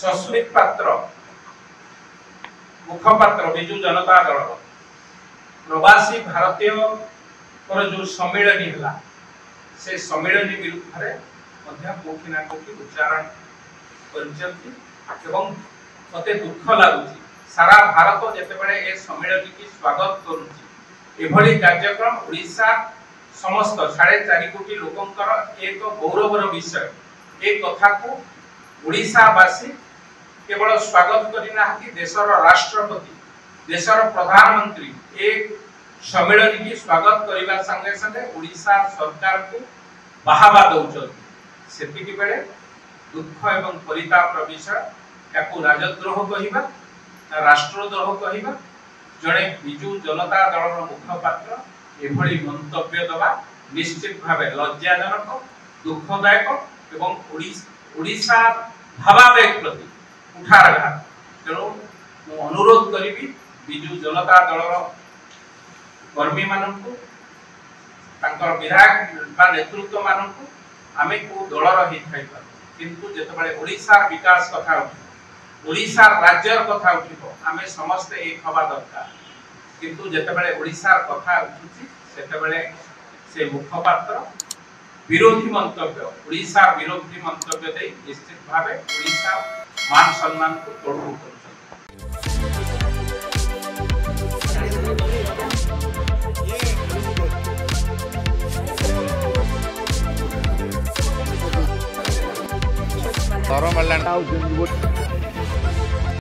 सस्मित पात्र मुखपात्र बिजु जनता दल प्रवासी भारतीय जो सम्मेलन है से सम्मेलन विरुद्ध में कोठी ना कोठी उच्चारण कर मते दुख लगुच सारा भारत जितेबाला ए सम्मेलन की स्वागत करुच्ची कार्यक्रम ओडिशा समस्त 4.5 कोटी लोकंकर एक गौरवर विषय एक कथा को ओडिशावासी केवल स्वागत करना देशर राष्ट्रपति देशर प्रधानमंत्री एक सम्मेलन की स्वागत करने संगे संगे ओडिशा सरकार को बाहाबा दौरान से बेले दुख एवं परिताप विषय या राजद्रोह कहवा राष्ट्रद्रोह कहवा जड़े बिजु जनता दल मुखपात्र एभली मंतव्य दबा निश्चित भाव लज्जाजनक दुखदायक एवं ओडिशा भावावेग प्रति उठाघात तेणु अनुरोध करी बिजु जनता दल कर्मी मानू विधायक नेतृत्व मानू आमे को दलर ही थाई किंतु जेतेबाला ओडिशा विकास कथा ओडिशा राज्य कथा उठिबो आमे समस्त एक हवा दरकार किंतु जेतेबाला ओडिशा कथा उठुची सेतेबाला से मुखपात्र विरोधी मंतव्य ओडिशा विरोधी मंतव्य दे निश्चित भावे ओडिशा मान सम्मान को तोड़फोड़ कर Toro Malan